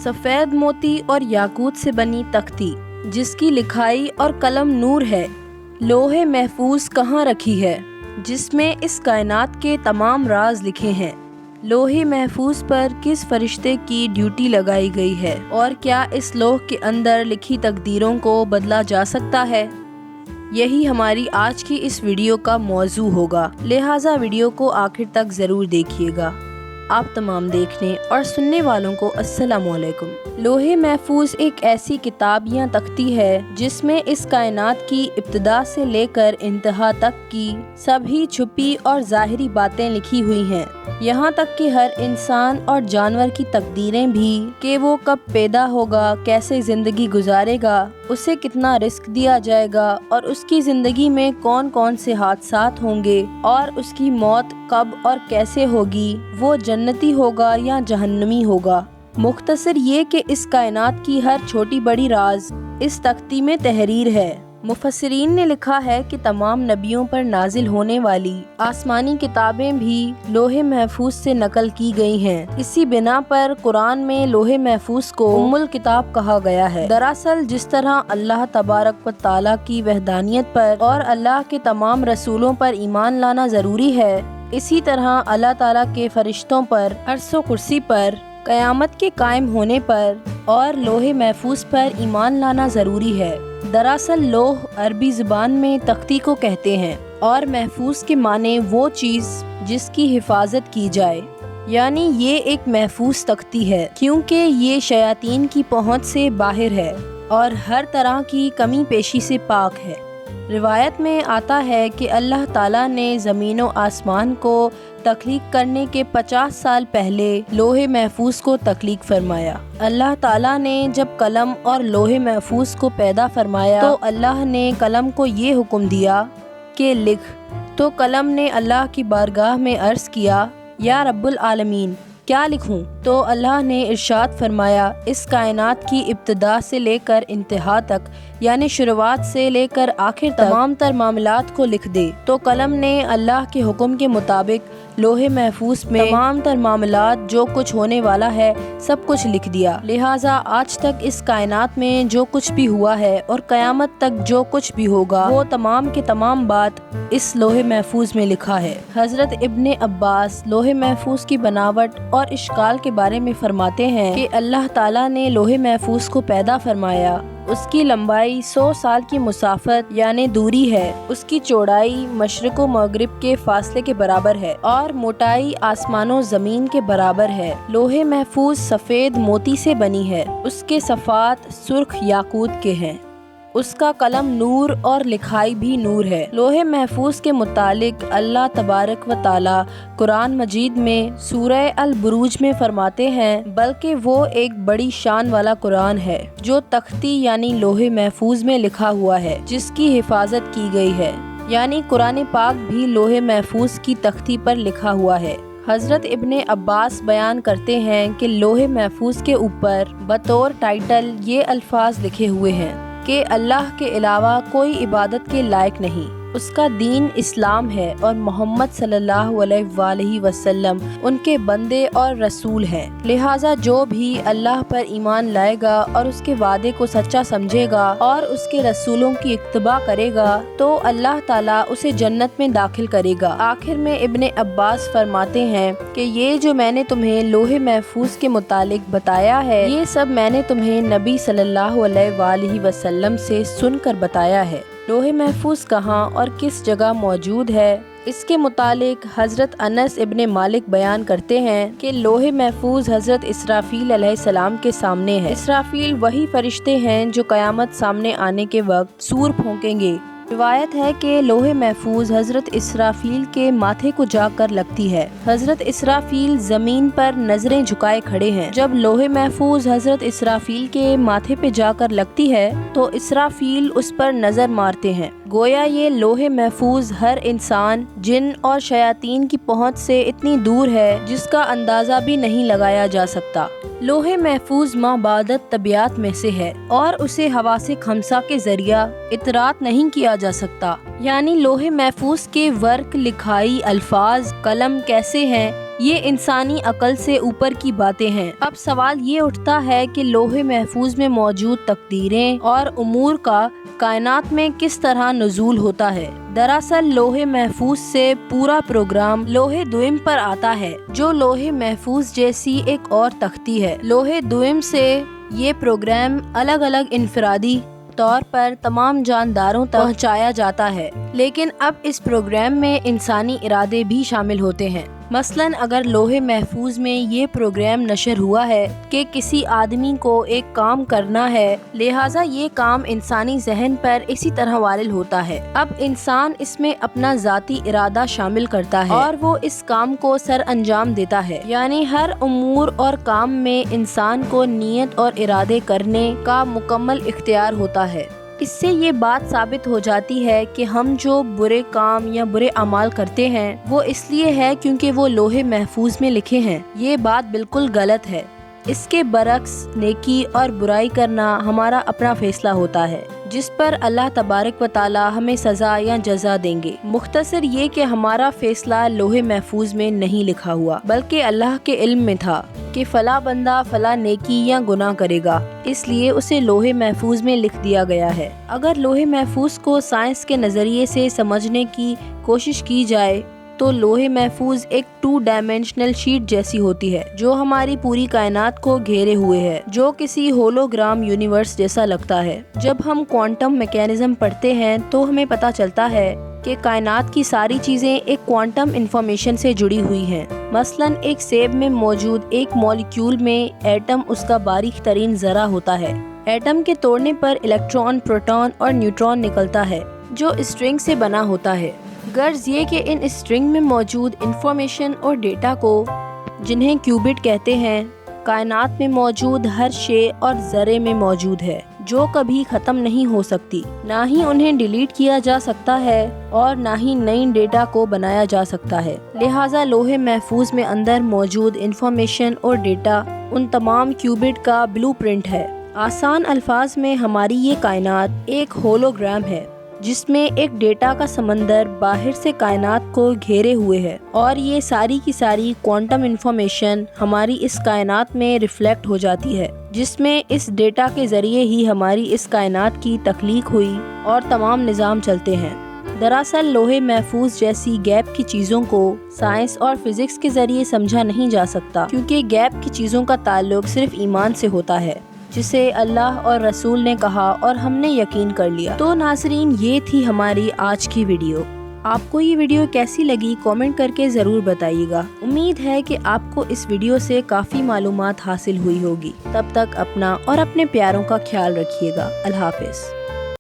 सफ़ेद मोती और याकूत से बनी तख्ती जिसकी लिखाई और कलम नूर है। लोहे महफूज कहाँ रखी है जिसमें इस कायनात के तमाम राज लिखे हैं। लोहे महफूज पर किस फरिश्ते की ड्यूटी लगाई गई है और क्या इस लौह के अंदर लिखी तकदीरों को बदला जा सकता है। यही हमारी आज की इस वीडियो का मौजू होगा, लिहाजा वीडियो को आखिर तक ज़रूर देखिएगा। आप तमाम देखने और सुनने वालों को अस्सलामु अलैकुम। लोहे महफूज एक ऐसी किताब या तख्ती है जिसमें इस कायनात की इब्तिदा से लेकर इंतहा तक की सभी छुपी और ज़ाहिरी बातें लिखी हुई हैं। यहाँ तक कि हर इंसान और जानवर की तकदीरें भी कि वो कब पैदा होगा, कैसे ज़िंदगी गुजारेगा, उसे कितना रिस्क दिया जाएगा और उसकी ज़िंदगी में कौन कौन से हादसात होंगे और उसकी मौत कब और कैसे होगी, वो जन्नती होगा या जहन्नमी होगा। मुख्तसर ये कि इस कायनात की हर छोटी बड़ी राज इस तख्ती में तहरीर है। मुफस्सिरीन ने लिखा है कि तमाम नबियों पर नाजिल होने वाली आसमानी किताबें भी लोहे महफूज से नकल की गई हैं। इसी बिना पर कुरान में लोहे महफूज को उम्मुल किताब कहा गया है। दरअसल जिस तरह अल्लाह तबारक व तआला की वहदानियत पर और अल्लाह के तमाम रसूलों पर ईमान लाना ज़रूरी है, इसी तरह अल्लाह ताला के फरिश्तों पर, अर्श व कुर्सी पर, क़यामत के कायम होने पर और लोहे महफूज पर ईमान लाना ज़रूरी है। दरअसल लोह अरबी ज़ुबान में तख्ती को कहते हैं और महफूज के माने वो चीज़ जिसकी हिफाजत की जाए, यानी ये एक महफूज तख्ती है क्योंकि ये शयातीन की पहुँच से बाहर है और हर तरह की कमी पेशी से पाक है। रिवायत में आता है कि अल्लाह ताला ने ज़मीन व आसमान को तख्लीक करने के 50 साल पहले लोहे महफूज को तख्लीक फरमाया। अल्लाह ताला ने जब कलम और लोहे महफूज को पैदा फरमाया तो अल्लाह ने कलम को ये हुक्म दिया कि लिख। तो कलम ने अल्लाह की बारगाह में अर्ज़ किया, या रब्बुल आलमीन क्या लिखूं? तो अल्लाह ने इरशाद फरमाया, इस कायनात की इब्तिदा से लेकर इंतहा तक, यानी शुरुआत से लेकर आखिर तमाम तर मामलात को लिख दे। तो कलम ने अल्लाह के हुक्म के मुताबिक लोहे महफूज में तमाम तर मामलात जो कुछ होने वाला है सब कुछ लिख दिया। लिहाजा आज तक इस कायनात में जो कुछ भी हुआ है और क़यामत तक जो कुछ भी होगा वो तमाम के तमाम बात इस लोहे महफूज में लिखा है। हज़रत इब्ने अब्बास लोहे महफूज की बनावट और इश्काल के बारे में फरमाते हैं कि अल्लाह ताला ने लोहे महफूज को पैदा फरमाया। उसकी लंबाई 100 साल की मुसाफत यानी दूरी है। उसकी चौड़ाई मशरिक़ व मग़रिब के फासले के बराबर है और मोटाई आसमानों ज़मीन के बराबर है। लोहे महफूज सफ़ेद मोती से बनी है। उसके सफ़ात सुर्ख याकूत के हैं। उसका कलम नूर और लिखाई भी नूर है। लोहे महफूज के मुतालिक अल्लाह तबारक व ताला कुरान मजीद में सूरह अल बुरूज में फरमाते हैं, बल्कि वो एक बड़ी शान वाला कुरान है जो तख्ती यानी लोहे महफूज में लिखा हुआ है, जिसकी हिफाजत की गई है। यानी कुरान पाक भी लोहे महफूज की तख्ती पर लिखा हुआ है। हज़रत इब्ने अब्बास बयान करते हैं कि लोहे महफूज के ऊपर बतौर टाइटल ये अल्फाज लिखे हुए हैं कि अल्लाह के अलावा कोई इबादत के लायक नहीं, उसका दीन इस्लाम है और मोहम्मद सल्लल्लाहु अलैहि वसल्लम उनके बंदे और रसूल हैं। लिहाजा जो भी अल्लाह पर ईमान लाएगा और उसके वादे को सच्चा समझेगा और उसके रसूलों की इत्तबा करेगा तो अल्लाह ताला उसे जन्नत में दाखिल करेगा। आखिर में इब्ने अब्बास फरमाते हैं कि ये जो मैंने तुम्हें लोहे महफूज के मुतालिक बताया है, ये सब मैंने तुम्हें नबी सल्लल्लाहु अलैहि वसल्लम से सुनकर बताया है। लोहे महफूज कहाँ और किस जगह मौजूद है, इसके मुतालिक हज़रत अनस इब्ने मालिक बयान करते हैं कि लोहे महफूज हज़रत इसराफील अलैहिस्सलाम के सामने है। इसराफील वही फरिश्ते हैं जो क़यामत सामने आने के वक्त सूर फूंकेंगे। रिवायत है कि लोहे महफूज हज़रत इसराफील के माथे को जाकर लगती है। हज़रत इसराफील ज़मीन पर नज़रें झुकाए खड़े हैं। जब लोहे महफूज हज़रत इसराफील के माथे पे जाकर लगती है तो इसराफील उस पर नज़र मारते हैं। गोया ये लोहे महफूज हर इंसान, जिन और शयातीन की पहुँच से इतनी दूर है जिसका अंदाज़ा भी नहीं लगाया जा सकता। लोहे महफूज माबादत तबियात में से है और उसे हवासे खमसा के जरिया इतरात नहीं किया जा सकता। यानी लोहे महफूज के वर्क, लिखाई, अल्फाज, कलम कैसे हैं ये इंसानी अकल से ऊपर की बातें हैं। अब सवाल ये उठता है कि लोहे महफूज में मौजूद तकदीरें और उमूर का कायनात में किस तरह नुज़ूल होता है। दरअसल लोहे महफूज से पूरा प्रोग्राम लोहे दुइम पर आता है, जो लोहे महफूज जैसी एक और तख्ती है। लोहे दुइम से ये प्रोग्राम अलग अलग इनफरादी तौर पर तमाम जानदारों तक पहुंचाया जाता है, लेकिन अब इस प्रोग्राम में इंसानी इरादे भी शामिल होते हैं। मसलन अगर लोहे महफूज में ये प्रोग्राम नशर हुआ है कि किसी आदमी को एक काम करना है, लिहाजा ये काम इंसानी जहन पर इसी तरह वारिद होता है। अब इंसान इसमें अपना ज़ाती इरादा शामिल करता है और वो इस काम को सर अंजाम देता है। यानी हर उमूर और काम में इंसान को नीयत और इरादे करने का मुकम्मल इख्तियार होता है। इससे ये बात साबित हो जाती है कि हम जो बुरे काम या बुरे अमाल करते हैं वो इसलिए है क्योंकि वो लोहे महफूज में लिखे हैं। ये बात बिल्कुल गलत है। इसके बरक्स नेकी और बुराई करना हमारा अपना फैसला होता है, जिस पर अल्लाह तबारक व ताला हमें सज़ा या जज़ा देंगे। मुख्तसर ये कि हमारा फैसला लोहे महफूज में नहीं लिखा हुआ, बल्कि अल्लाह के इल्म में था कि फला बंदा फला नेकी या गुनाह करेगा, इसलिए उसे लोहे महफूज में लिख दिया गया है। अगर लोहे महफूज को साइंस के नज़रिए से समझने की कोशिश की जाए तो लोहे महफूज एक 2 डायमेंशनल शीट जैसी होती है, जो हमारी पूरी कायनात को घेरे हुए है, जो किसी होलोग्राम यूनिवर्स जैसा लगता है। जब हम क्वांटम मैकेनिज्म पढ़ते हैं तो हमें पता चलता है कि कायनात की सारी चीज़ें एक क्वांटम इंफॉर्मेशन से जुड़ी हुई हैं। मसलन एक सेब में मौजूद एक मॉलिक्यूल में एटम उसका बारीक तरीन ज़रा होता है। एटम के तोड़ने पर इलेक्ट्रॉन, प्रोटॉन और न्यूट्रॉन निकलता है, जो स्ट्रिंग से बना होता है। गर्ज ये कि इन स्ट्रिंग में मौजूद इंफॉर्मेशन और डेटा को, जिन्हें क्यूबिट कहते हैं, कायनात में मौजूद हर शे और ज़रे में मौजूद है, जो कभी ख़त्म नहीं हो सकती। ना ही उन्हें डिलीट किया जा सकता है और ना ही नई डेटा को बनाया जा सकता है। लिहाजा लोहे महफूज में अंदर मौजूद इंफॉर्मेशन और डेटा उन तमाम क्यूबिट का ब्लूप्रिंट है। आसान अल्फाज में हमारी ये कायनात एक होलोग्राम है, जिसमें एक डेटा का समंदर बाहर से कायनात को घेरे हुए है, और ये सारी की सारी क्वांटम इंफॉर्मेशन हमारी इस कायनात में रिफ्लेक्ट हो जाती है, जिसमें इस डेटा के ज़रिए ही हमारी इस कायनात की तख्लीक हुई और तमाम निज़ाम चलते हैं। दरअसल लोहे महफूज जैसी गैप की चीज़ों को साइंस और फिज़िक्स के ज़रिए समझा नहीं जा सकता, क्योंकि गैप की चीज़ों का ताल्लुक सिर्फ ईमान से होता है, जिसे अल्लाह और रसूल ने कहा और हमने यकीन कर लिया। तो नाज़रीन, ये थी हमारी आज की वीडियो। आपको ये वीडियो कैसी लगी कमेंट करके ज़रूर बताइएगा। उम्मीद है कि आपको इस वीडियो से काफ़ी मालूमात हासिल हुई होगी। तब तक अपना और अपने प्यारों का ख्याल रखिएगा। अल्लाह हाफ़िज़।